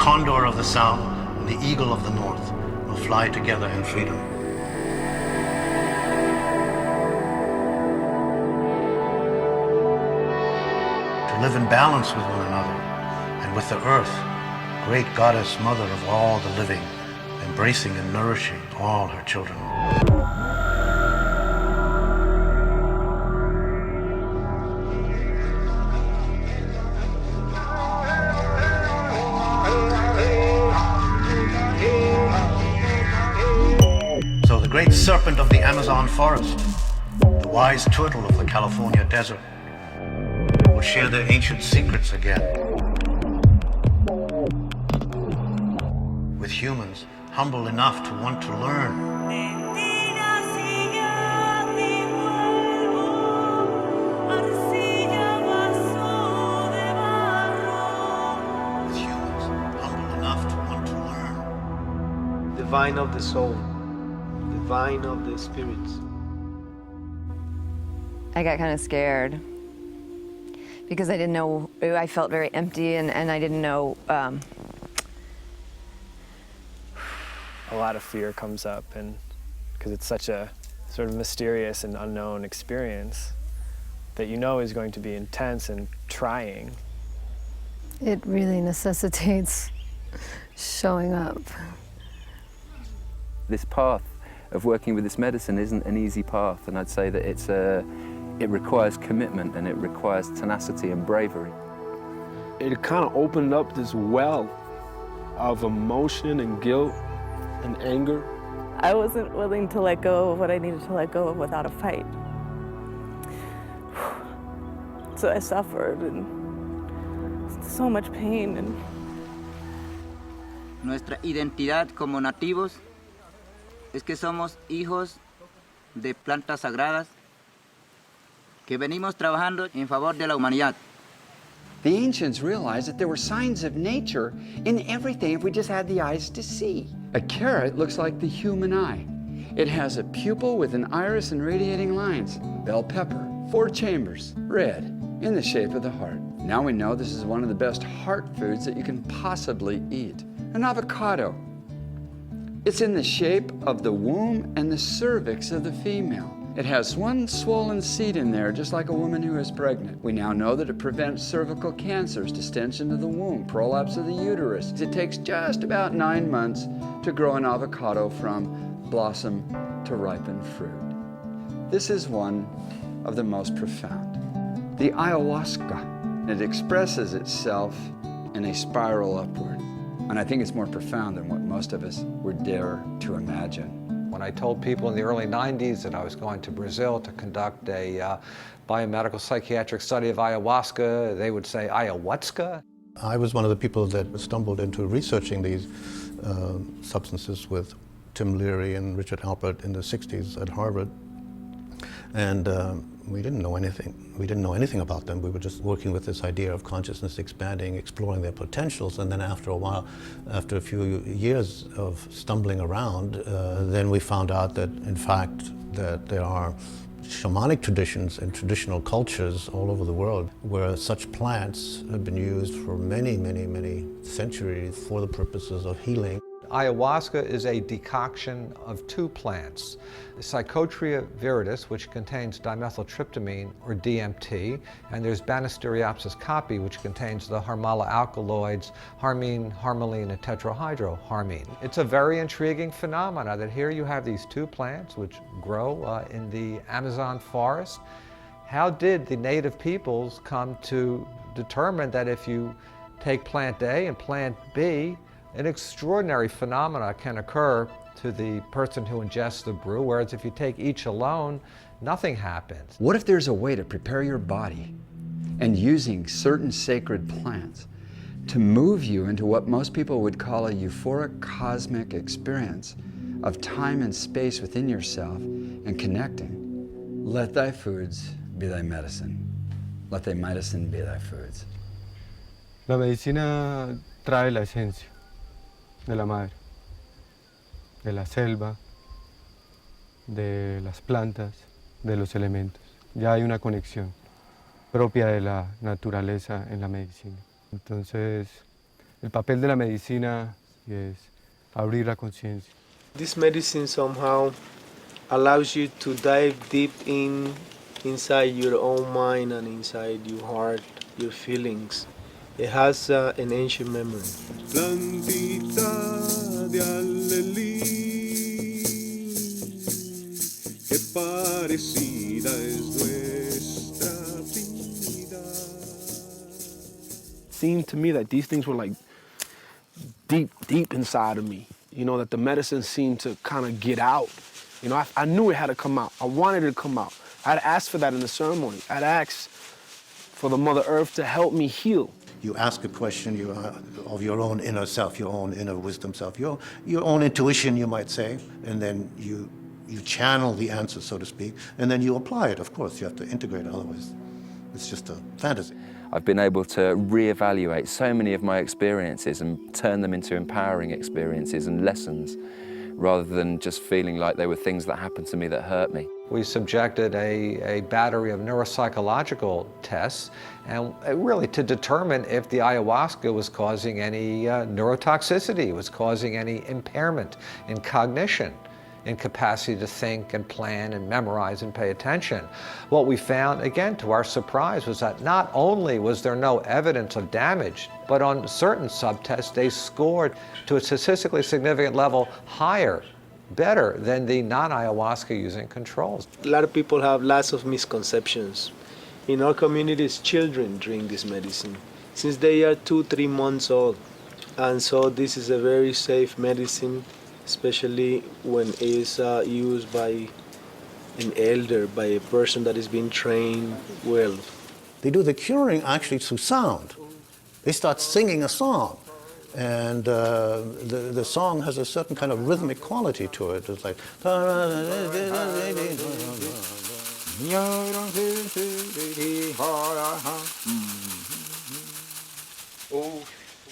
condor of the south and the eagle of the north will fly together in freedom. To live in balance with one another and with the earth, great goddess mother of all the living, embracing and nourishing all her children. So the great serpent of the Amazon forest, the wise turtle of the California desert, will share their ancient secrets again with humans humble enough to want to learn. With humans humble enough to want to learn. The vine of the soul, the vine of the spirits. I got kind of scared because I didn't know, I felt very empty and I didn't know. A lot of fear comes up, and because it's such a sort of mysterious and unknown experience that you know is going to be intense and trying. It really necessitates showing up. This path of working with this medicine isn't an easy path, and I'd say that it requires commitment and it requires tenacity and bravery. It kind of opened up this well of emotion and guilt and anger. I wasn't willing to let go of what I needed to let go of without a fight. So I suffered and so much pain. And Nuestra identidad como nativos es que somos hijos de plantas sagradas que venimos trabajando en favor de la humanidad. The ancients realized that there were signs of nature in everything if we just had the eyes to see. A carrot looks like the human eye. It has a pupil with an iris and radiating lines. Bell pepper, 4 chambers, red, in the shape of the heart. Now we know this is one of the best heart foods that you can possibly eat. An avocado. It's in the shape of the womb and the cervix of the female. It has one swollen seed in there, just like a woman who is pregnant. We now know that it prevents cervical cancers, distension of the womb, prolapse of the uterus. It takes just about 9 months to grow an avocado from blossom to ripened fruit. This is one of the most profound. The ayahuasca. It expresses itself in a spiral upward. And I think it's more profound than what most of us would dare to imagine. When I told people in the early 90s that I was going to Brazil to conduct a biomedical psychiatric study of ayahuasca, they would say, ayahuasca? I was one of the people that stumbled into researching these substances with Tim Leary and Richard Alpert in the 60s at Harvard. And we didn't know anything. We didn't know anything about them. We were just working with this idea of consciousness expanding, exploring their potentials, and then after a while, after a few years of stumbling around, then we found out that, in fact, that there are shamanic traditions and traditional cultures all over the world where such plants have been used for many, many, many centuries for the purposes of healing. Ayahuasca is a decoction of 2 plants, Psychotria viridis, which contains dimethyltryptamine, or DMT, and there's Banisteriopsis caapi, which contains the harmala alkaloids, harmine, harmaline, and tetrahydroharmine. It's a very intriguing phenomena that here you have these 2 plants which grow in the Amazon forest. How did the native peoples come to determine that if you take plant A and plant B, an extraordinary phenomena can occur to the person who ingests the brew, whereas if you take each alone, nothing happens. What if there's a way to prepare your body and using certain sacred plants to move you into what most people would call a euphoric cosmic experience of time and space within yourself and connecting? Let thy foods be thy medicine. Let thy medicine be thy foods. La medicina trae la esencia de la madre, de la selva, de las plantas, de los elementos. Ya hay una conexión propia de la naturaleza en la medicina. Entonces, El papel de la medicina es abrir la conciencia. This medicine somehow allows you to dive deep inside your own mind and inside your heart, your feelings. It has an ancient memory. Plantita de alelí, que parecida es nuestra vida. It seemed to me that these things were like deep inside of me. You know, that the medicine seemed to kind of get out. You know, I knew it had to come out. I wanted it to come out. I'd asked for that in the ceremony. I'd asked for the Mother Earth to help me heal. You ask a question of your own inner self, your own inner wisdom self, your own intuition, you might say, and then you channel the answer, so to speak, and then you apply it. Of course, you have to integrate it, otherwise it's just a fantasy. I've been able to reevaluate so many of my experiences and turn them into empowering experiences and lessons, rather than just feeling like they were things that happened to me that hurt me. We subjected a battery of neuropsychological tests, and really to determine if the ayahuasca was causing any neurotoxicity, was causing any impairment in cognition, in capacity to think and plan and memorize and pay attention. What we found, again, to our surprise, was that not only was there no evidence of damage, but on certain subtests they scored to a statistically significant level higher, better than the non-ayahuasca using controls. A lot of people have lots of misconceptions. In our communities, children drink this medicine since they are 2-3 months old. And so this is a very safe medicine, especially when it is used by an elder, by a person that is being trained well. They do the curing actually through sound. They start singing a song, and the song has a certain kind of rhythmic quality to it. It's like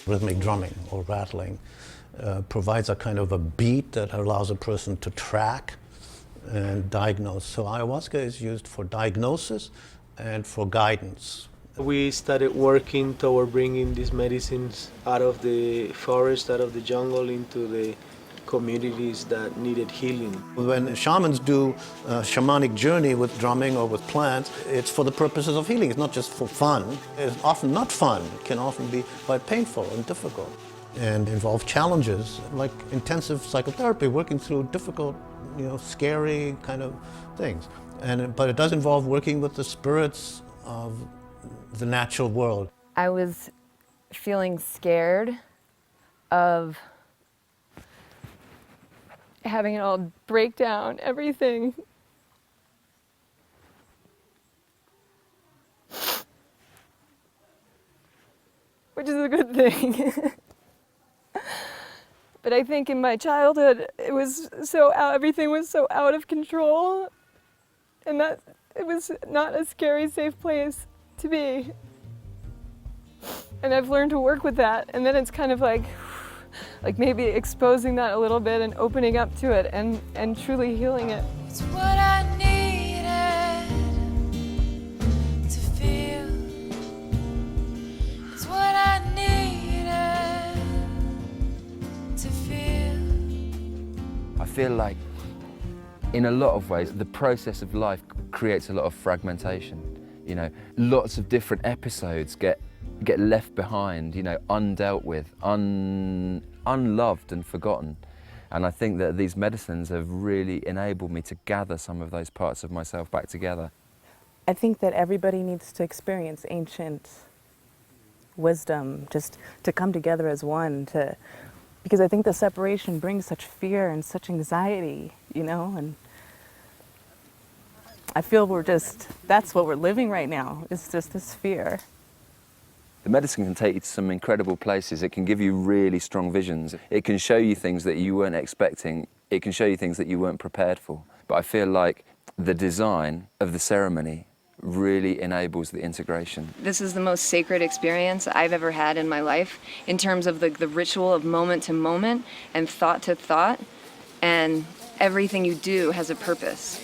rhythmic drumming or rattling. Provides a kind of a beat that allows a person to track and diagnose. So ayahuasca is used for diagnosis and for guidance. We started working toward bringing these medicines out of the forest, out of the jungle, into the communities that needed healing. When shamans do a shamanic journey with drumming or with plants, it's for the purposes of healing. It's not just for fun. It's often not fun. It can often be quite painful and difficult, and involve challenges like intensive psychotherapy, working through difficult, scary kind of things. But it does involve working with the spirits of the natural world. I was feeling scared of having it all break down, everything. Which is a good thing. But I think in my childhood, everything was so out of control, and that it was not a scary, safe place to be. And I've learned to work with that, and then it's kind of like maybe exposing that a little bit and opening up to it and truly healing it. It's what I needed to feel. It's what I needed to feel. I feel like, in a lot of ways, the process of life creates a lot of fragmentation. Lots of different episodes get left behind, undealt with, unloved and forgotten. And I think that these medicines have really enabled me to gather some of those parts of myself back together. I think that everybody needs to experience ancient wisdom, just to come together as one, because I think the separation brings such fear and such anxiety, and I feel that's what we're living right now, it's just this fear. The medicine can take you to some incredible places. It can give you really strong visions. It can show you things that you weren't expecting. It can show you things that you weren't prepared for. But I feel like the design of the ceremony really enables the integration. This is the most sacred experience I've ever had in my life in terms of the ritual of moment to moment and thought to thought, and everything you do has a purpose.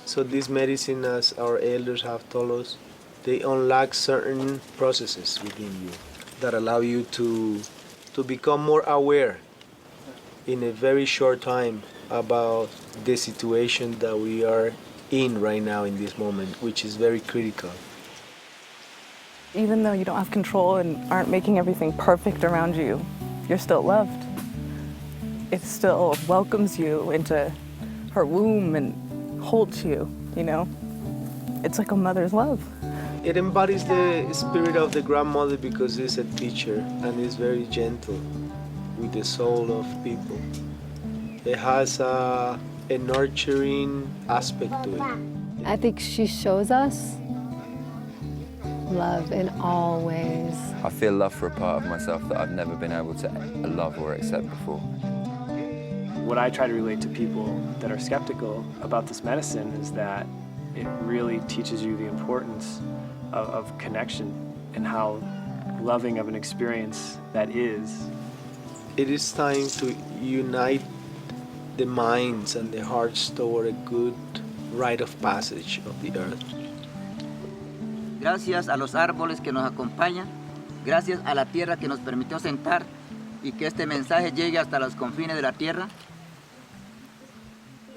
So this medicine, as our elders have told us, they unlock certain processes within you that allow you to become more aware in a very short time about the situation that we are in right now in this moment, which is very critical. Even though you don't have control and aren't making everything perfect around you, you're still loved. It still welcomes you into her womb and holds you, you know? It's like a mother's love. It embodies the spirit of the grandmother because it's a teacher and it's very gentle with the soul of people. It has a nurturing aspect to it. I think she shows us love in all ways. I feel love for a part of myself that I've never been able to love or accept before. What I try to relate to people that are skeptical about this medicine is that it really teaches you the importance of connection and how loving of an experience that is. It is time to unite the minds and the hearts toward a good rite of passage of the earth. Gracias a los árboles que nos acompañan, gracias a la tierra que nos permitió sentar y que este mensaje llegue hasta los confines de la tierra.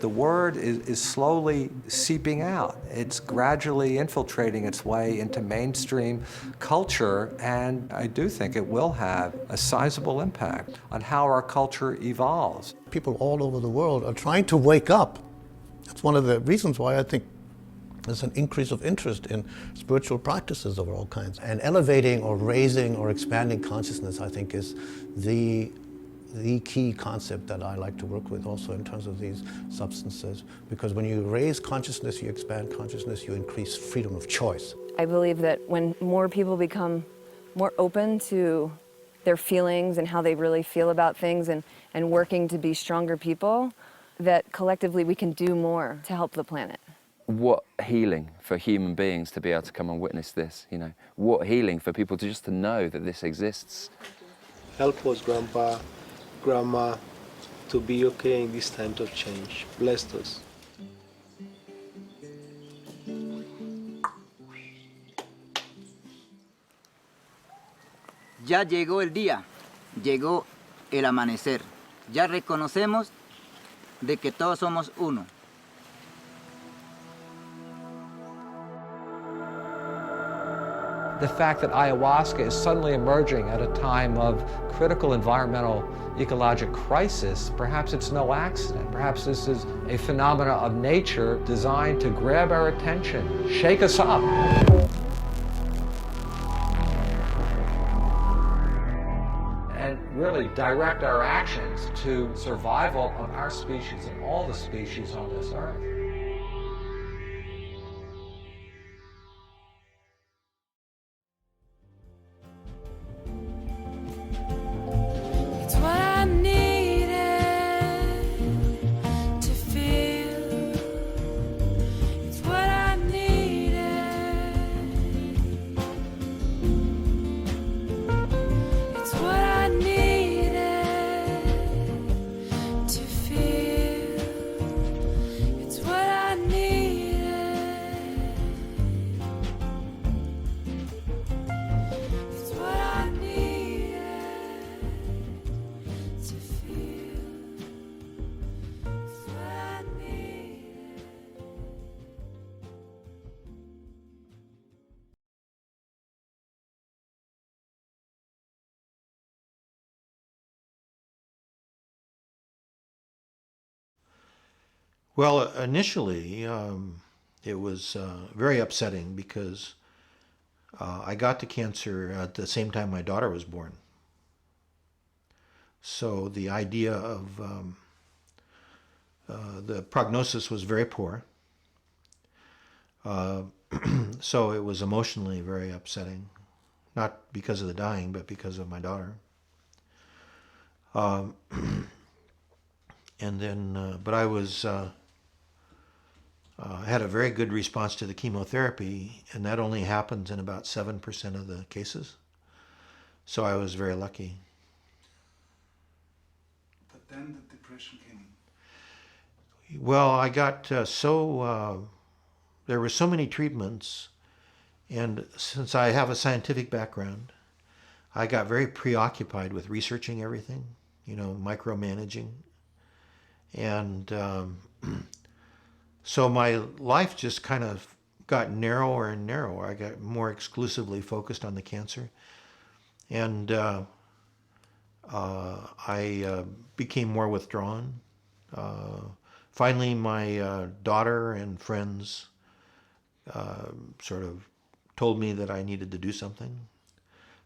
The word is slowly seeping out. It's gradually infiltrating its way into mainstream culture, and I do think it will have a sizable impact on how our culture evolves. People all over the world are trying to wake up. That's one of the reasons why I think there's an increase of interest in spiritual practices of all kinds. And elevating or raising or expanding consciousness, I think, is the key concept that I like to work with also in terms of these substances. Because when you raise consciousness, you expand consciousness, you increase freedom of choice. I believe that when more people become more open to their feelings and how they really feel about things and working to be stronger people, that collectively we can do more to help the planet. What healing for human beings to be able to come and witness this, you know. What healing for people to just to know that this exists. Help us, Grandpa, Grandma, to be okay in this time of change. Bless us. Ya llegó el día, llegó el amanecer. Ya reconocemos de que todos somos uno. The fact that ayahuasca is suddenly emerging at a time of critical environmental ecologic crisis, perhaps it's no accident. Perhaps this is a phenomena of nature designed to grab our attention, shake us up. And really direct our actions to survival of our species and all the species on this earth. It's what I needed to feel. It's what I needed. It's what I needed to feel. It's what I needed. It's what I needed to feel. It's what I needed. Well, initially, it was very upsetting because I got the cancer at the same time my daughter was born. So the idea of the prognosis was very poor. So it was emotionally very upsetting, not because of the dying, but because of my daughter. And then, but I was had a very good response to the chemotherapy, and that only happens in about 7% of the cases. So I was very lucky. But then the depression came. Well, I got there were so many treatments, and since I have a scientific background, I got very preoccupied with researching everything, micromanaging. And so my life just kind of got narrower and narrower. I got more exclusively focused on the cancer. And I became more withdrawn. Finally, my daughter and friends sort of told me that I needed to do something.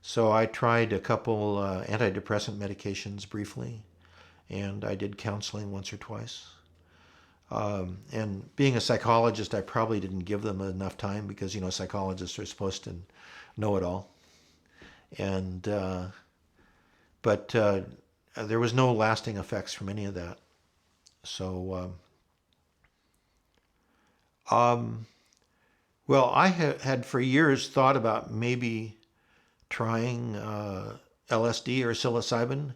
So I tried a couple antidepressant medications briefly, and I did counseling once or twice. And being a psychologist, I probably didn't give them enough time because, psychologists are supposed to know it all. And but there was no lasting effects from any of that. So, well, I had for years thought about maybe trying LSD or psilocybin,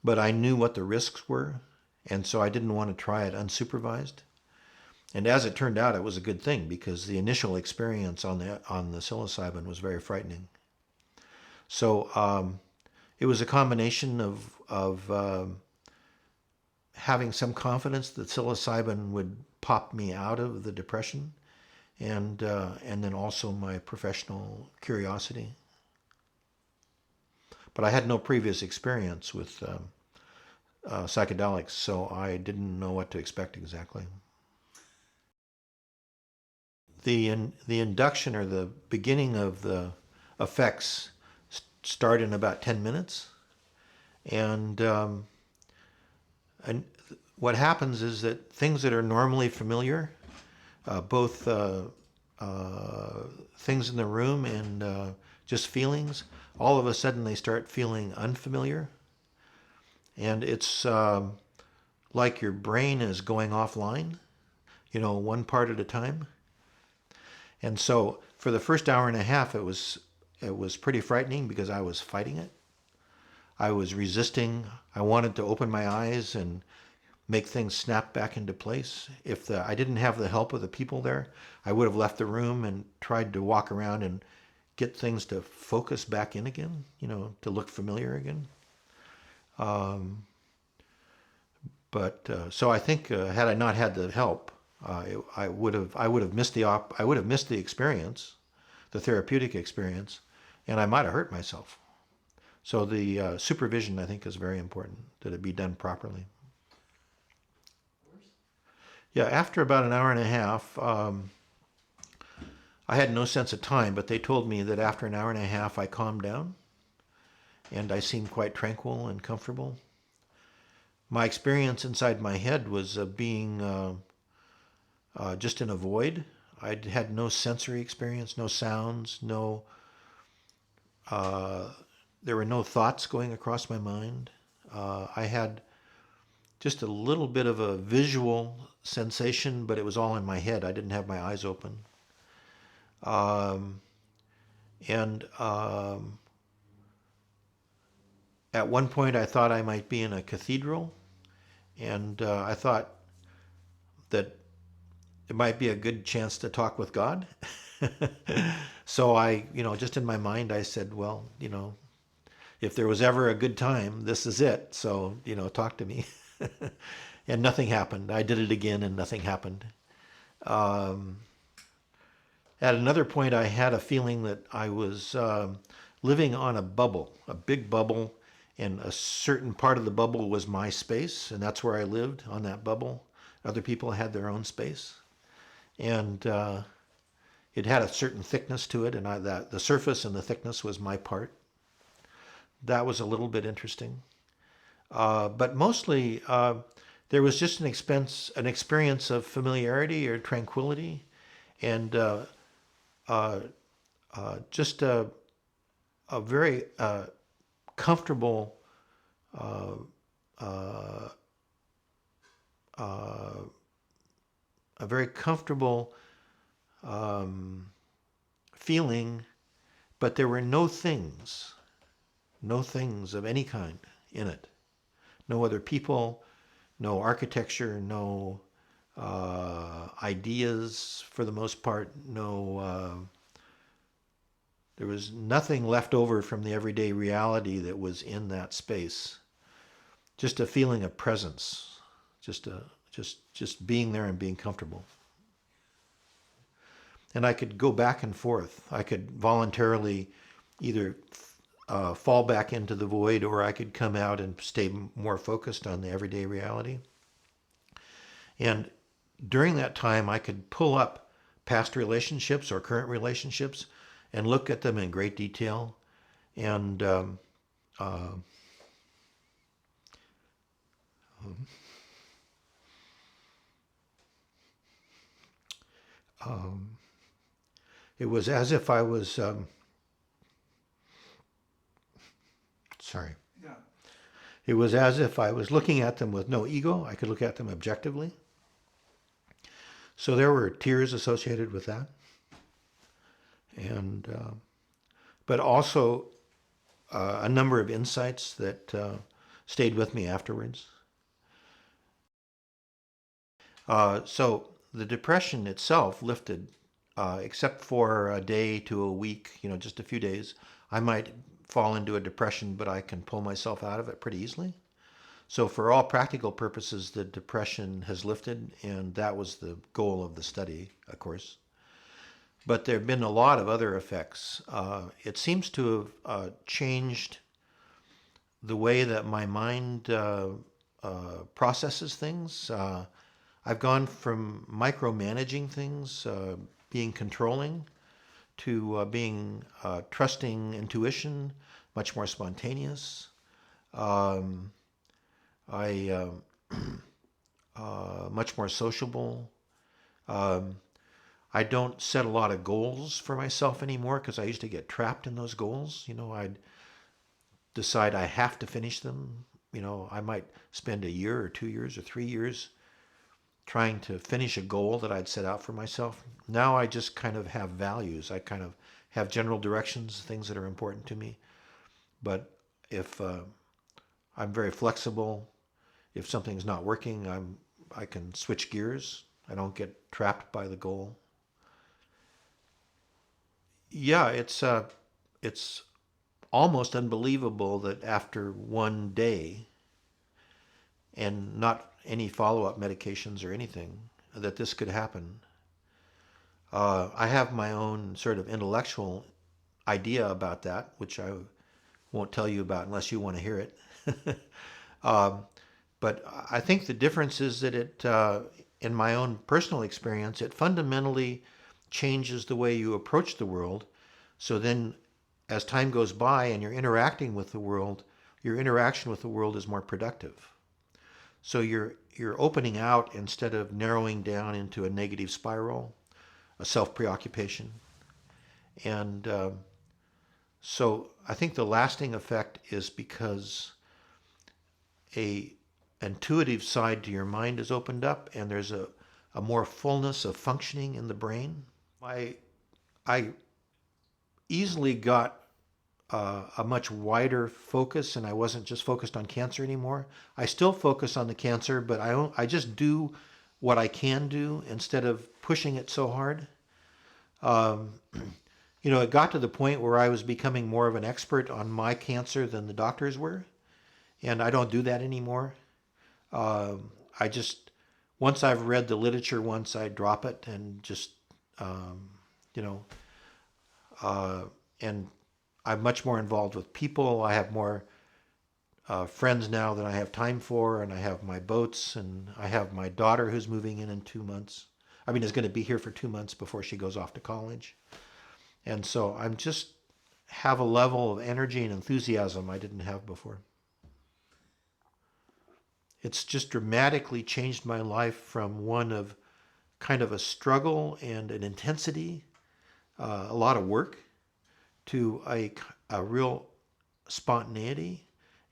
but I knew what the risks were, and so I didn't want to try it unsupervised. And as it turned out, it was a good thing because the initial experience on the psilocybin was very frightening. So it was a combination of having some confidence that psilocybin would pop me out of the depression, and then also my professional curiosity. But I had no previous experience with psychedelics, so I didn't know what to expect exactly. The induction or the beginning of the effects start in about 10 minutes. And what happens is that things that are normally familiar, both things in the room and just feelings, all of a sudden they start feeling unfamiliar. And it's like your brain is going offline, one part at a time. And so for the first hour and a half, it was pretty frightening because I was fighting it. I was resisting. I wanted to open my eyes and make things snap back into place. If I didn't have the help of the people there, I would have left the room and tried to walk around and get things to focus back in again, to look familiar again. So I think had I not had the help, I would have missed the experience, the therapeutic experience, and I might have hurt myself. So the supervision, I think, is very important, that it be done properly. Yeah, after about an hour and a half, I had no sense of time, but they told me that after an hour and a half I calmed down, and I seemed quite tranquil and comfortable. My experience inside my head was being just in a void. I had no sensory experience, no sounds, there were no thoughts going across my mind. I had just a little bit of a visual sensation, but it was all in my head. I didn't have my eyes open. At one point I thought I might be in a cathedral, and I thought that it might be a good chance to talk with God. So I, just in my mind, I said, well, if there was ever a good time, this is it. So, talk to me. And nothing happened. I did it again and nothing happened. At another point, I had a feeling that I was living on a bubble, a big bubble, and a certain part of the bubble was my space, and that's where I lived, on that bubble. Other people had their own space. And it had a certain thickness to it, and the surface and the thickness was my part. That was a little bit interesting. But mostly, there was just an experience of familiarity or tranquility, and just a very comfortable a very comfortable feeling, but there were no things of any kind in it. No other people, no architecture, no ideas for the most part, there was nothing left over from the everyday reality that was in that space. Just a feeling of presence, just being there and being comfortable. And I could go back and forth. I could voluntarily either fall back into the void, or I could come out and stay more focused on the everyday reality. And during that time, I could pull up past relationships or current relationships and look at them in great detail. And it was as if I was, sorry. Yeah. It was as if I was looking at them with no ego. I could look at them objectively. So there were tears associated with that. And, but also a number of insights that stayed with me afterwards. So the depression itself lifted, except for a day to a week, just a few days. I might fall into a depression, but I can pull myself out of it pretty easily. So for all practical purposes, the depression has lifted, and that was the goal of the study, of course. But there have been a lot of other effects. It seems to have changed the way that my mind processes things. I've gone from micromanaging things, being controlling, to being trusting intuition, much more spontaneous. Much more sociable. I don't set a lot of goals for myself anymore because I used to get trapped in those goals. I'd decide I have to finish them. I might spend a year or 2 years or 3 years trying to finish a goal that I'd set out for myself. Now I just kind of have values. I kind of have general directions, things that are important to me. But if I'm very flexible, if something's not working, I can switch gears. I don't get trapped by the goal. Yeah, it's almost unbelievable that after one day, and not any follow-up medications or anything, that this could happen. I have my own sort of intellectual idea about that, which I won't tell you about unless you want to hear it. But I think the difference is that it, in my own personal experience, it fundamentally changes the way you approach the world. So then as time goes by and you're interacting with the world, your interaction with the world is more productive. So you're opening out instead of narrowing down into a negative spiral, a self-preoccupation. And so I think the lasting effect is because a intuitive side to your mind is opened up, and there's a more fullness of functioning in the brain. I easily got a much wider focus, and I wasn't just focused on cancer anymore. I still focus on the cancer, but I just do what I can do instead of pushing it so hard. It got to the point where I was becoming more of an expert on my cancer than the doctors were, and I don't do that anymore. I just, once I've read the literature once, I drop it and just, and I'm much more involved with people. I have more friends now than I have time for, and I have my boats, and I have my daughter who's moving in 2 months. Is going to be here for 2 months before she goes off to college. And so I'm just have a level of energy and enthusiasm I didn't have before. It's just dramatically changed my life from one of kind of a struggle and an intensity, a lot of work, to a real spontaneity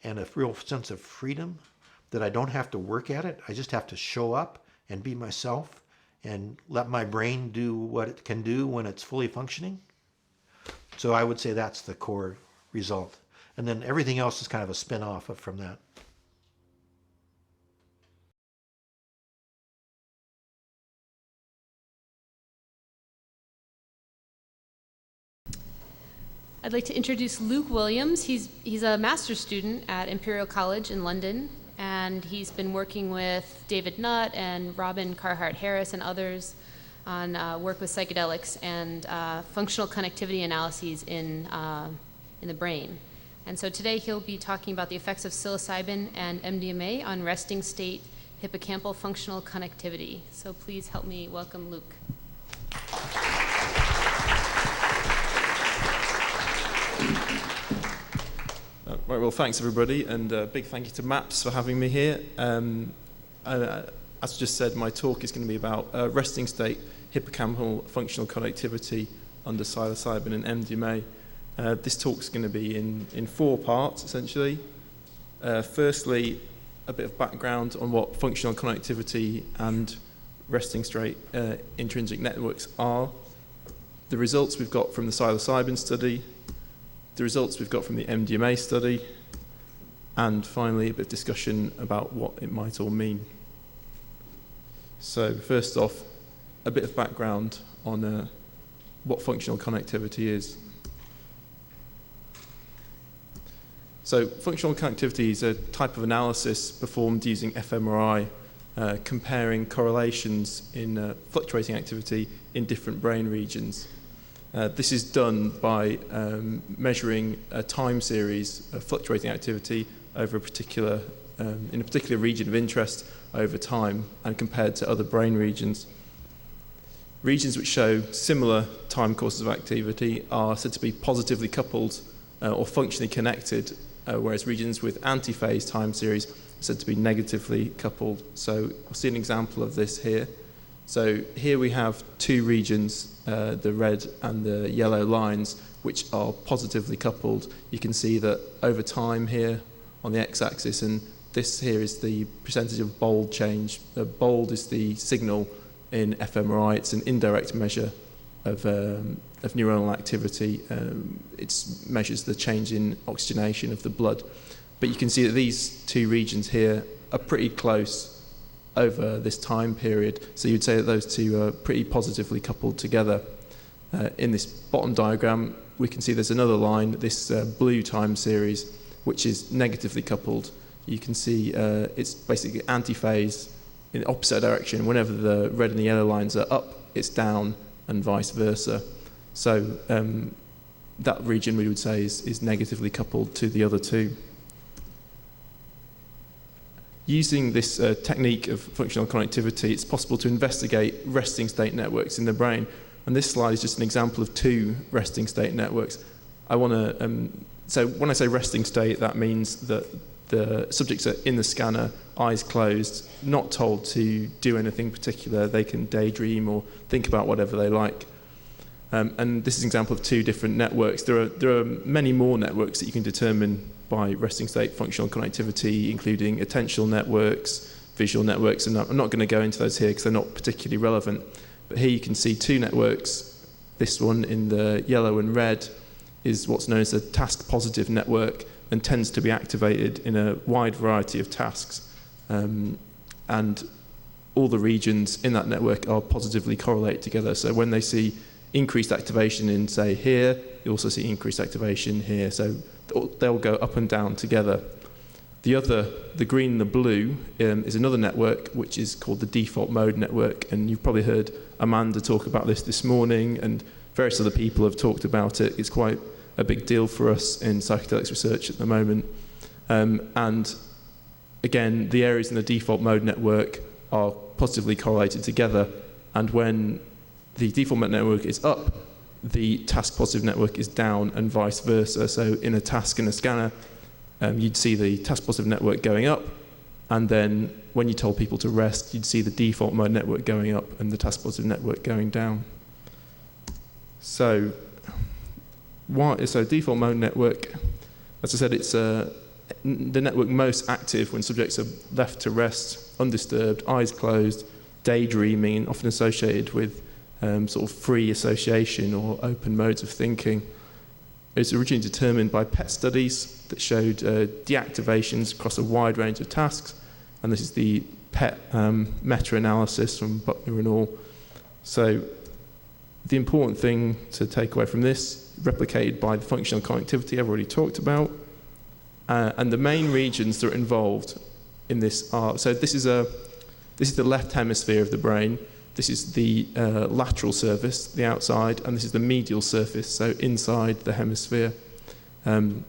and a real sense of freedom. that I don't have to work at it. I just have to show up and be myself and let my brain do what it can do when it's fully functioning. So I would say that's the core result. And then everything else is kind of a spin-off from that. I'd like to introduce Luke Williams. He's a master's student at Imperial College in London, and he's been working with David Nutt and Robin Carhart Harris and others on work with psychedelics and functional connectivity analyses in the brain. And so today he'll be talking about the effects of psilocybin and MDMA on resting state hippocampal functional connectivity. So please help me welcome Luke. Right, well, thanks everybody, and a big thank you to MAPS for having me here. As I just said, my talk is going to be about resting state hippocampal functional connectivity under psilocybin and MDMA. This talk's going to be in 4 parts, essentially. Firstly, a bit of background on what functional connectivity and resting state intrinsic networks are, the results we've got from the psilocybin study, the results we've got from the MDMA study, and finally a bit of discussion about what it might all mean. So first off, a bit of background on what functional connectivity is. So functional connectivity is a type of analysis performed using fMRI, comparing correlations in fluctuating activity in different brain regions. This is done by measuring a time series of fluctuating activity over a particular, in a particular region of interest over time and compared to other brain regions. Regions which show similar time courses of activity are said to be positively coupled or functionally connected, whereas regions with anti-phase time series are said to be negatively coupled. So we'll see an example of this here. So here we have 2 regions, the red and the yellow lines, which are positively coupled. You can see that over time here on the x-axis, and this here is the percentage of bold change. Bold is the signal in fMRI. It's an indirect measure of neuronal activity. It measures the change in oxygenation of the blood. But you can see that these 2 regions here are pretty close over this time period. So you'd say that those 2 are pretty positively coupled together. In this bottom diagram, we can see there's another line, this blue time series, which is negatively coupled. You can see it's basically anti-phase in the opposite direction. Whenever the red and the yellow lines are up, it's down, and vice versa. So that region, we would say, is negatively coupled to the other 2. Using this technique of functional connectivity, it's possible to investigate resting state networks in the brain. And this slide is just an example of 2 resting state networks. I want to, so when I say resting state, that means that the subjects are in the scanner, eyes closed, not told to do anything particular. They can daydream or think about whatever they like. And this is an example of 2 different networks. There are many more networks that you can determine by resting state functional connectivity, including attentional networks, visual networks, and I'm not going to go into those here because they're not particularly relevant. But here you can see 2 networks. This one in the yellow and red is what's known as a task-positive network and tends to be activated in a wide variety of tasks. And all the regions in that network are positively correlated together. So when they see increased activation in, say, here, you also see increased activation here. So they'll go up and down together. The green and the blue is another network, which is called the default mode network. And you've probably heard Amanda talk about this morning, and various other people have talked about it. It's quite a big deal for us in psychedelics research at the moment. And again, the areas in the default mode network are positively correlated together. And when the default mode network is up, the task-positive network is down, and vice versa. So in a task and a scanner, you'd see the task-positive network going up, and then when you told people to rest, you'd see the default mode network going up and the task-positive network going down. So default mode network, as I said, it's the network most active when subjects are left to rest, undisturbed, eyes closed, daydreaming, often associated with sort of free association or open modes of thinking. It was originally determined by PET studies that showed deactivations across a wide range of tasks, and this is the PET meta-analysis from Buckner and al. So the important thing to take away from this, replicated by the functional connectivity I've already talked about, and the main regions that are involved in this are, so this is the left hemisphere of the brain, this is the lateral surface, the outside, and this is the medial surface, so inside the hemisphere. And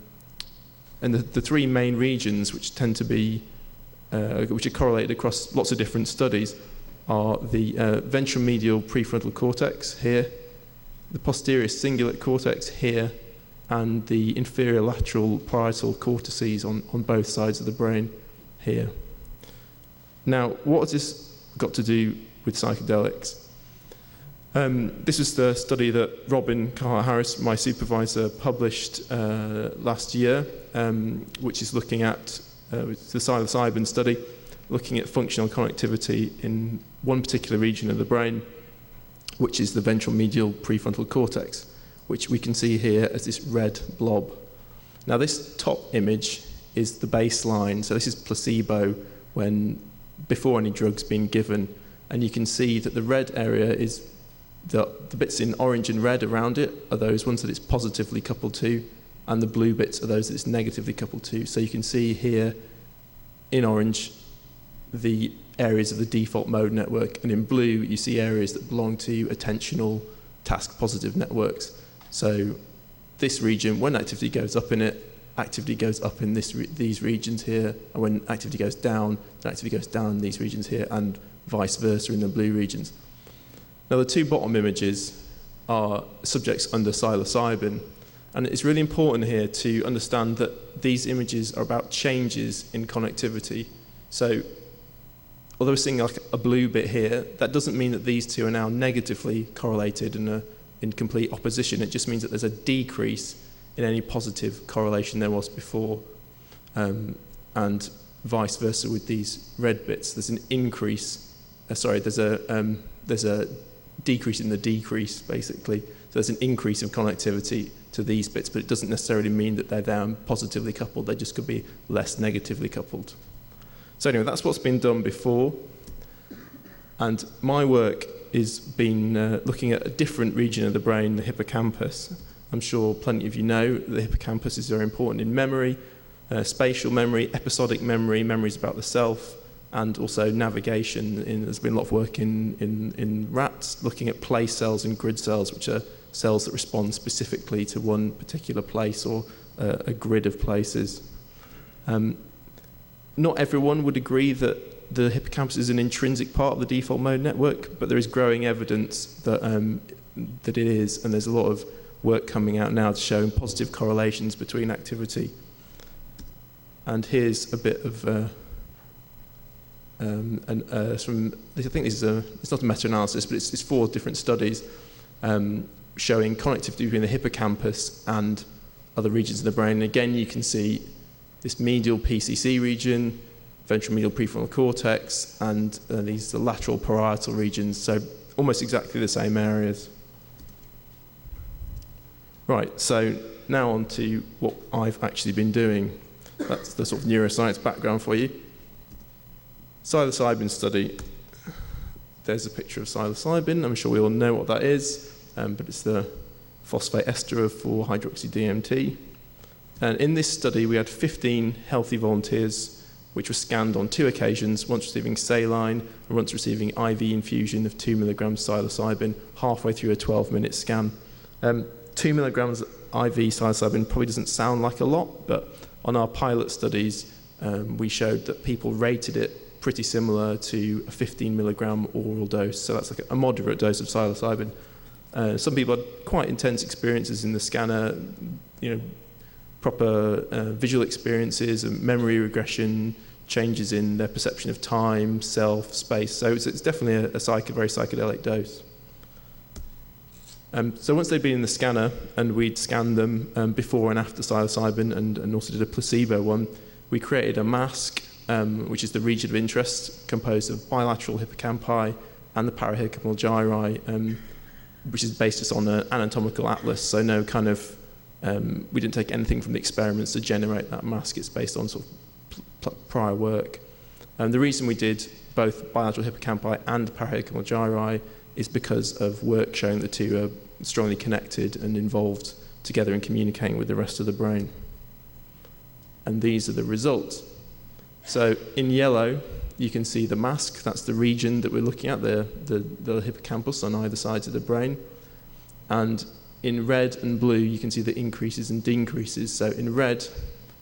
the three main regions which tend to be, which are correlated across lots of different studies, are the ventral medial prefrontal cortex here, the posterior cingulate cortex here, and the inferior lateral parietal cortices on both sides of the brain here. Now, what has this got to do with psychedelics? This is the study that Robin Carhart-Harris, my supervisor, published last year, which is looking at the psilocybin study, looking at functional connectivity in one particular region of the brain, which is the ventral medial prefrontal cortex, which we can see here as this red blob. Now, this top image is the baseline, so this is placebo before any drug's been given, and you can see that the red area is the bits in orange and red around it are those ones that it's positively coupled to, and the blue bits are those that it's negatively coupled to. So you can see here in orange the areas of the default mode network, and in blue you see areas that belong to attentional task positive networks. So this region, when activity goes up in it, activity goes up in these regions here, and when activity goes down, then activity goes down in these regions here, and vice versa in the blue regions. Now, the two bottom images are subjects under psilocybin, and it's really important here to understand that these images are about changes in connectivity. So, although we're seeing like a blue bit here, that doesn't mean that these two are now negatively correlated and in complete opposition. It just means that there's a decrease in any positive correlation there was before, and vice versa with these red bits. There's an increase. There's a decrease in the decrease, basically. So there's an increase in connectivity to these bits, but it doesn't necessarily mean that they're down positively coupled. They just could be less negatively coupled. So anyway, that's what's been done before. And my work has been looking at a different region of the brain, the hippocampus. I'm sure plenty of you know that the hippocampus is very important in memory, spatial memory, episodic memory, memories about the self, and also navigation. There's been a lot of work in rats looking at place cells and grid cells, which are cells that respond specifically to one particular place or a grid of places. Not everyone would agree that the hippocampus is an intrinsic part of the default mode network, but there is growing evidence that it is, and there's a lot of work coming out now to show positive correlations between activity. And here's a bit of I think this is it's not a meta-analysis, but it's 4 different studies showing connectivity between the hippocampus and other regions of the brain. And again, you can see this medial PCC region, ventral medial prefrontal cortex, and these the lateral parietal regions, so almost exactly the same areas. Right, so now on to what I've actually been doing. That's the sort of neuroscience background for you. Psilocybin study. There's a picture of psilocybin. I'm sure we all know what that is, but it's the phosphate ester of 4-hydroxy-DMT. And in this study, we had 15 healthy volunteers, which were scanned on 2 occasions, once receiving saline and once receiving IV infusion of 2 milligrams psilocybin halfway through a 12-minute scan. 2 milligrams IV psilocybin probably doesn't sound like a lot, but on our pilot studies, we showed that people rated it pretty similar to a 15 milligram oral dose, so that's like a moderate dose of psilocybin. Some people had quite intense experiences in the scanner, proper visual experiences and memory regression, changes in their perception of time, self, space, so it's definitely a very psychedelic dose. So once they'd been in the scanner, and we'd scanned them before and after psilocybin, and also did a placebo one, we created a mask, which is the region of interest, composed of bilateral hippocampi and the parahippocampal gyri, which is based just on an anatomical atlas, so no kind of, we didn't take anything from the experiments to generate that mask. It's based on sort of prior work. And the reason we did both bilateral hippocampi and parahippocampal gyri is because of work showing the two are strongly connected and involved together in communicating with the rest of the brain. And these are the results. So in yellow, you can see the mask. That's the region that we're looking at, the hippocampus on either sides of the brain. And in red and blue, you can see the increases and decreases. So in red,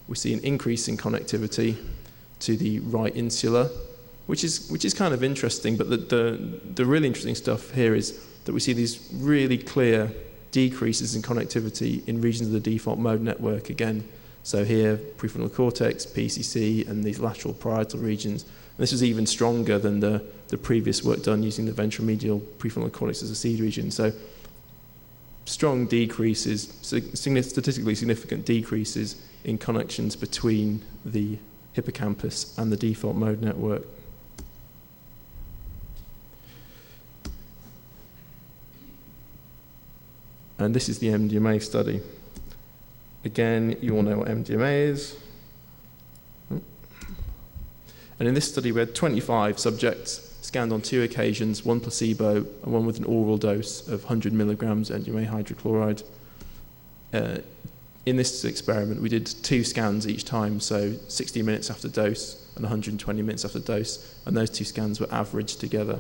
we see an increase in connectivity to the right insula, which is kind of interesting. But the really interesting stuff here is that we see these really clear decreases in connectivity in regions of the default mode network again. So here, prefrontal cortex, PCC, and these lateral parietal regions. And this was even stronger than the previous work done using the ventromedial prefrontal cortex as a seed region. So strong decreases, statistically significant decreases in connections between the hippocampus and the default mode network. And this is the MDMA study. Again, you all know what MDMA is. And in this study, we had 25 subjects scanned on 2 occasions, 1 placebo and 1 with an oral dose of 100 milligrams MDMA hydrochloride. In this experiment, we did 2 scans each time, so 60 minutes after dose and 120 minutes after dose, and those 2 scans were averaged together.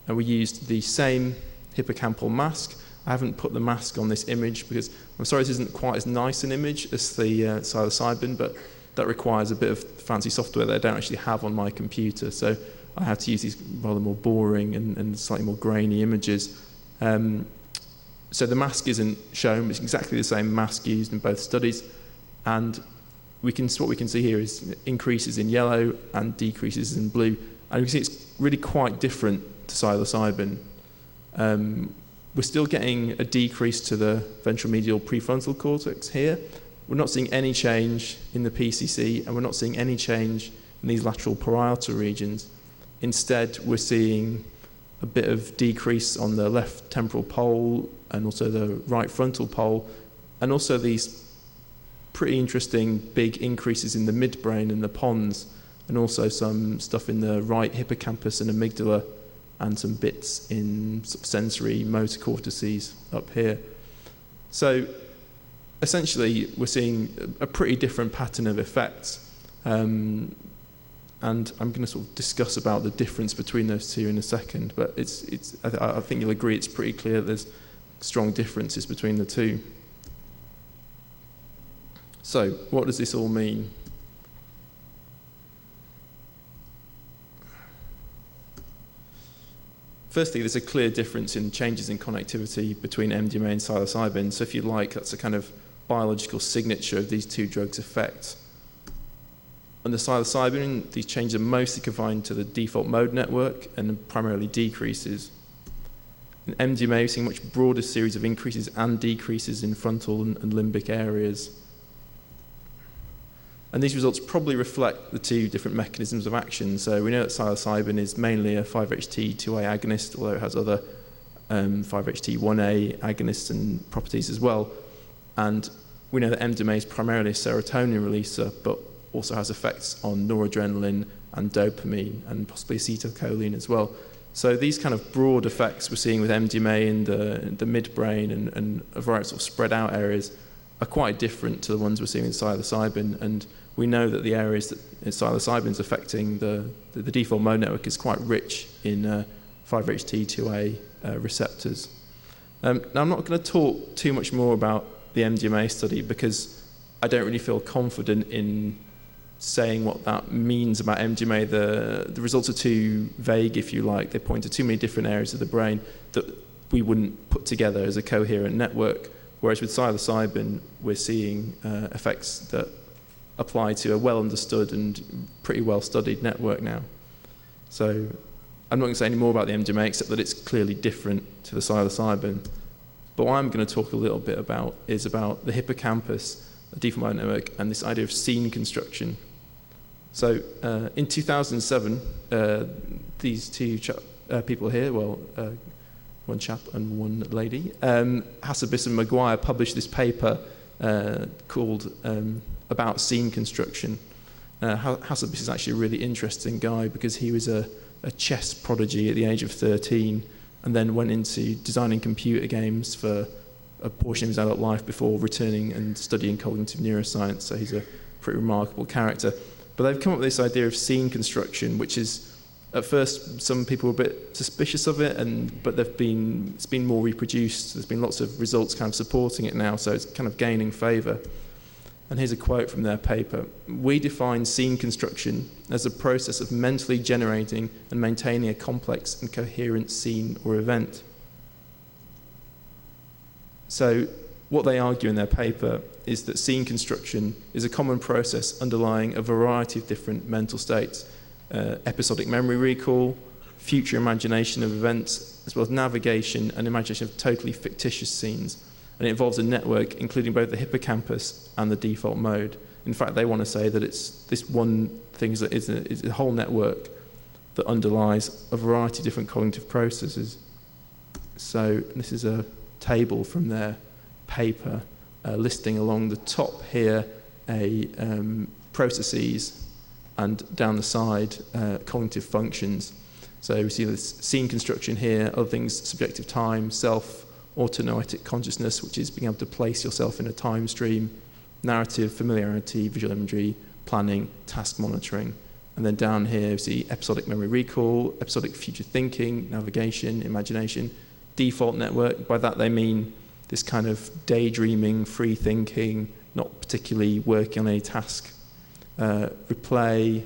And we used the same hippocampal mask. I haven't put the mask on this image because I'm sorry this isn't quite as nice an image as the psilocybin, but that requires a bit of fancy software that I don't actually have on my computer, so I have to use these rather more boring and slightly more grainy images. So the mask isn't shown, but it's exactly the same mask used in both studies, and what we can see here is increases in yellow and decreases in blue, and you can see it's really quite different to psilocybin. We're still getting a decrease to the ventromedial prefrontal cortex here. We're not seeing any change in the PCC, and we're not seeing any change in these lateral parietal regions. Instead, we're seeing a bit of decrease on the left temporal pole and also the right frontal pole, and also these pretty interesting big increases in the midbrain and the pons, and also some stuff in the right hippocampus and amygdala, and some bits in sort of sensory motor cortices up here. So essentially, we're seeing a pretty different pattern of effects. And I'm going to sort of discuss about the difference between those two in a second, but I think you'll agree it's pretty clear that there's strong differences between the two. So, what does this all mean? Firstly, there's a clear difference in changes in connectivity between MDMA and psilocybin. So if you like, that's a kind of biological signature of these two drugs' effects. Under psilocybin, these changes are mostly confined to the default mode network and primarily decreases. In MDMA, we're seeing a much broader series of increases and decreases in frontal and limbic areas. And these results probably reflect the 2 different mechanisms of action. So we know that psilocybin is mainly a 5-HT2A agonist, although it has other 5-HT1A agonists and properties as well. And we know that MDMA is primarily a serotonin releaser, but also has effects on noradrenaline and dopamine and possibly acetylcholine as well. So these kind of broad effects we're seeing with MDMA in the midbrain and a variety of sort of spread out areas are quite different to the ones we're seeing in psilocybin, and we know that the areas that psilocybin is affecting the default mode network is quite rich in 5-HT2A receptors. Now I'm not going to talk too much more about the MDMA study because I don't really feel confident in saying what that means about MDMA. The results are too vague, if you like. They point to too many different areas of the brain that we wouldn't put together as a coherent network. Whereas with psilocybin, we're seeing effects that apply to a well-understood and pretty well-studied network now. So I'm not going to say any more about the MDMA, except that it's clearly different to the psilocybin. But what I'm going to talk a little bit about is about the hippocampus a default mode network, and this idea of scene construction. So in 2007, these two people here, one chap and one lady, Hassabis and Maguire published this paper called About Scene Construction. Hassabis is actually a really interesting guy because he was a chess prodigy at the age of 13 and then went into designing computer games for a portion of his adult life before returning and studying cognitive neuroscience, so he's a pretty remarkable character. But they've come up with this idea of scene construction, which is, at first, some people were a bit suspicious of it, but it's been more reproduced. There's been lots of results kind of supporting it now, so it's kind of gaining favour. And here's a quote from their paper. "We define scene construction as a process of mentally generating and maintaining a complex and coherent scene or event." So what they argue in their paper is that scene construction is a common process underlying a variety of different mental states, episodic memory recall, future imagination of events, as well as navigation and imagination of totally fictitious scenes. And it involves a network including both the hippocampus and the default mode. In fact, they want to say that it's this one thing is a whole network that underlies a variety of different cognitive processes. So this is a table from their paper listing along the top here processes and down the side cognitive functions. So we see this scene construction here, other things, subjective time, self, autonoetic consciousness, which is being able to place yourself in a time stream, narrative, familiarity, visual imagery, planning, task monitoring. And then down here we see episodic memory recall, episodic future thinking, navigation, imagination, default network. By that they mean this kind of daydreaming, free thinking, not particularly working on any task, replay,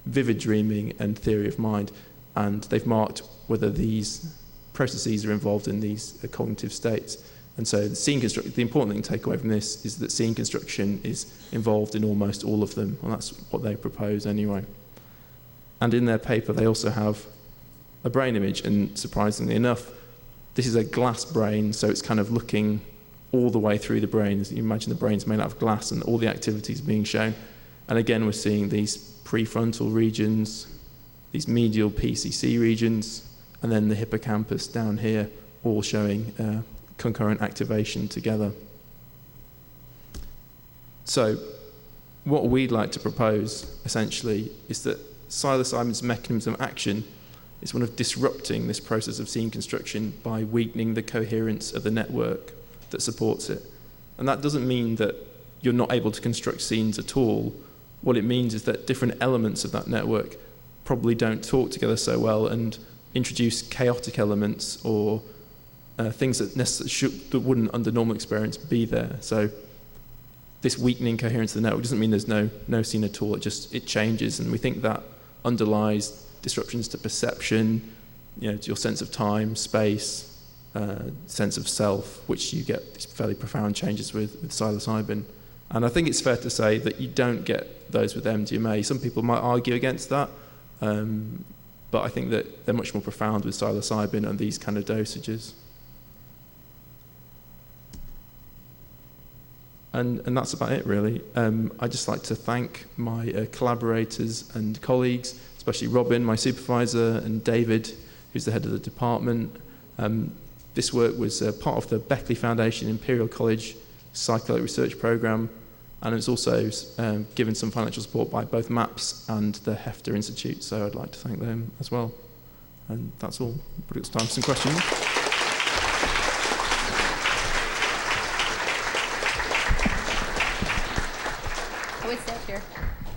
vivid dreaming, and theory of mind. And they've marked whether these processes are involved in these cognitive states. And so the important thing to take away from this is that scene construction is involved in almost all of them, and that's what they propose anyway. And in their paper they also have a brain image, and surprisingly enough, this is a glass brain, so it's kind of looking all the way through the brain. As you imagine, the brain's made out of glass and all the activities being shown. And again, we're seeing these prefrontal regions, these medial PCC regions, and then the hippocampus down here, all showing concurrent activation together. So what we'd like to propose, essentially, is that psilocybin's mechanism of action is one of disrupting this process of scene construction by weakening the coherence of the network that supports it. And that doesn't mean that you're not able to construct scenes at all. What it means is that different elements of that network probably don't talk together so well and introduce chaotic elements or things that wouldn't, under normal experience, be there. So this weakening coherence of the network doesn't mean there's no scene at all. It changes, and we think that underlies disruptions to perception, to your sense of time, space, sense of self, which you get these fairly profound changes with psilocybin. And I think it's fair to say that you don't get those with MDMA. Some people might argue against that, but I think that they're much more profound with psilocybin and these kind of dosages. And that's about it, really. I'd just like to thank my collaborators and colleagues, especially Robin, my supervisor, and David, who's the head of the department. This work was part of the Beckley Foundation Imperial College Psychedelic Research Programme, and it was also given some financial support by both MAPS and the Hefter Institute, so I'd like to thank them as well. And that's all. But it's time for some questions. I would stay up here.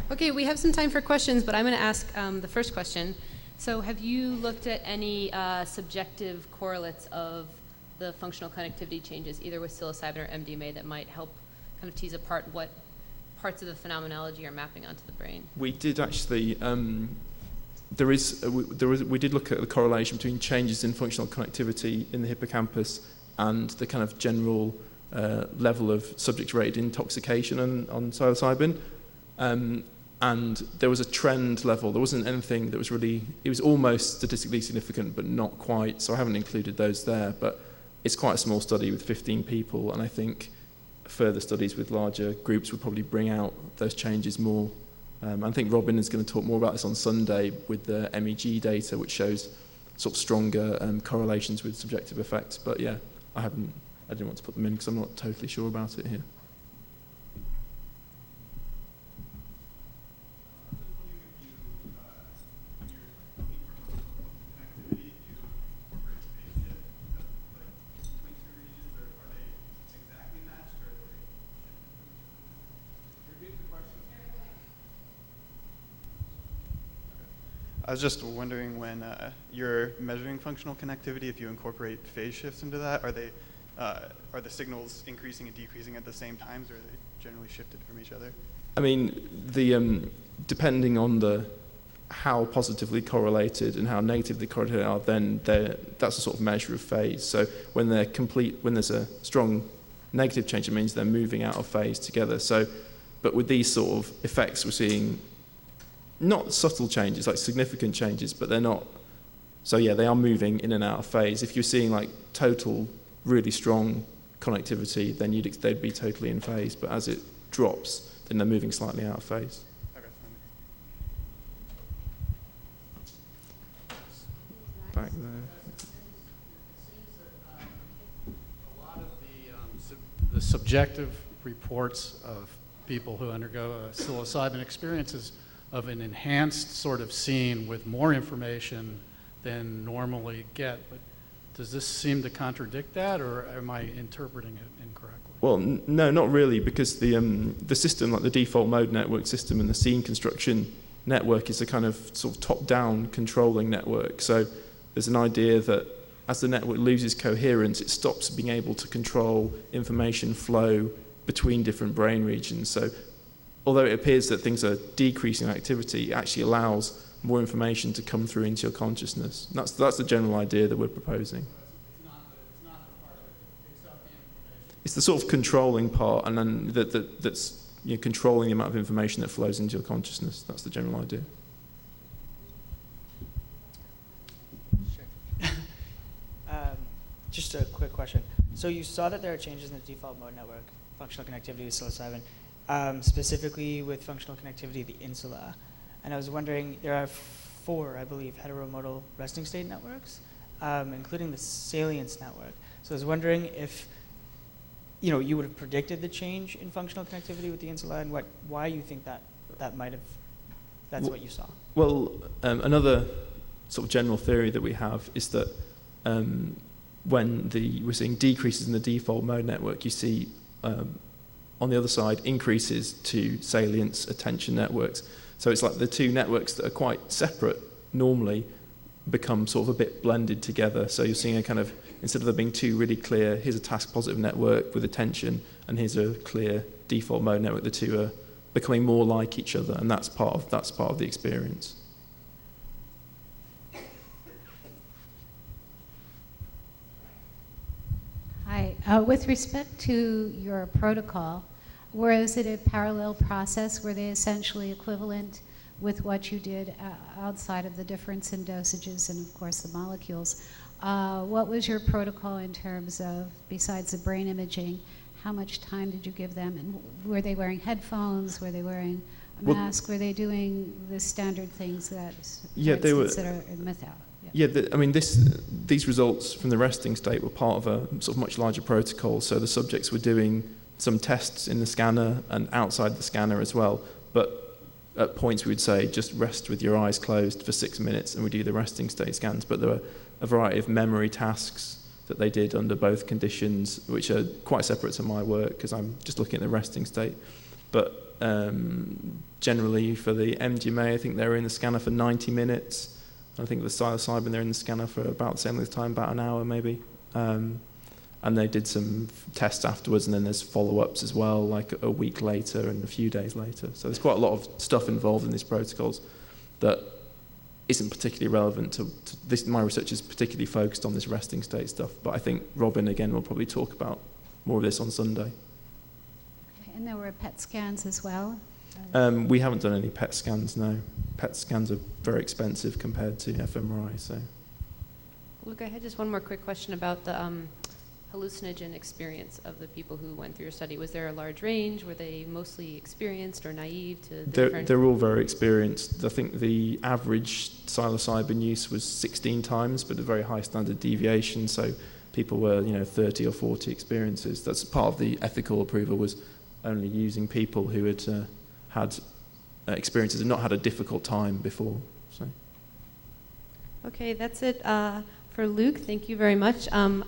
Okay, we have some time for questions, but I'm going to ask the first question. So have you looked at any subjective correlates of the functional connectivity changes, either with psilocybin or MDMA, that might help kind of tease apart what parts of the phenomenology are mapping onto the brain? We did actually, we did look at the correlation between changes in functional connectivity in the hippocampus and the kind of general level of subject-rated intoxication on psilocybin. And there was a trend level. There wasn't anything that was really, it was almost statistically significant, but not quite. So I haven't included those there. But it's quite a small study with 15 people. And I think further studies with larger groups would probably bring out those changes more. I think Robin is going to talk more about this on Sunday with the MEG data, which shows sort of stronger correlations with subjective effects. But yeah, I didn't want to put them in because I'm not totally sure about it here. I was just wondering when you're measuring functional connectivity, if you incorporate phase shifts into that, are the signals increasing and decreasing at the same times, or are they generally shifted from each other? I mean, the depending on how positively correlated and how negatively correlated they are, then that's a sort of measure of phase. So when there's a strong negative change, it means they're moving out of phase together. So, but with these sort of effects, we're seeing not subtle changes, like significant changes, but they're not. So yeah, they are moving in and out of phase. If you're seeing like total, really strong connectivity, then they'd be totally in phase. But as it drops, then they're moving slightly out of phase. Okay. Back there. A lot of the subjective reports of people who undergo psilocybin experiences of an enhanced sort of scene with more information than normally get. But does this seem to contradict that, or am I interpreting it incorrectly? Well, no, not really, because the system, like the default mode network system and the scene construction network, is a kind of sort of top-down controlling network. So there's an idea that as the network loses coherence, it stops being able to control information flow between different brain regions. So although it appears that things are decreasing in activity, it actually allows more information to come through into your consciousness. And that's the general idea that we're proposing. It's the sort of controlling part, and then that's controlling the amount of information that flows into your consciousness. That's the general idea. Just a quick question. So you saw that there are changes in the default mode network, functional connectivity with psilocybin, specifically with functional connectivity of the insula. And I was wondering, there are 4, I believe, heteromodal resting state networks, including the salience network. So I was wondering if you would have predicted the change in functional connectivity with the insula, and why you think that might have, that's what you saw. Well, another sort of general theory that we have is that when we're seeing decreases in the default mode network, you see on the other side increases to salience attention networks. So it's like the two networks that are quite separate normally become sort of a bit blended together. So you're seeing a kind of, instead of there being two really clear, here's a task positive network with attention, and here's a clear default mode network, the two are becoming more like each other, and that's part of the experience. Hi. With respect to your protocol, was it a parallel process? Were they essentially equivalent with what you did outside of the difference in dosages and, of course, the molecules? What was your protocol in terms of, besides the brain imaging, how much time did you give them? And were they wearing headphones? Were they wearing a mask? Were they doing the standard things that, they were, that are in method? These results from the resting state were part of a sort of much larger protocol. So the subjects were doing some tests in the scanner and outside the scanner as well. But at points we would say just rest with your eyes closed for 6 minutes, and we do the resting state scans. But there were a variety of memory tasks that they did under both conditions, which are quite separate to my work because I'm just looking at the resting state. But generally for the MDMA, I think they were in the scanner for 90 minutes. I think the psilocybin, they're in the scanner for about the same length of time, about an hour maybe. And they did some tests afterwards, and then there's follow-ups as well, like a week later and a few days later. So there's quite a lot of stuff involved in these protocols that isn't particularly relevant to this. My research is particularly focused on this resting state stuff, but I think Robin, again, will probably talk about more of this on Sunday. Okay. And there were PET scans as well? We haven't done any PET scans, no. PET scans are very expensive compared to fMRI, so. Look, I had just one more quick question about hallucinogen experience of the people who went through your study? Was there a large range? Were they mostly experienced or naive to the different? They're all very experienced. I think the average psilocybin use was 16 times, but a very high standard deviation. So people were, 30 or 40 experiences. That's part of the ethical approval, was only using people who had had experiences and not had a difficult time before. So. Okay, that's it for Luke. Thank you very much. I'm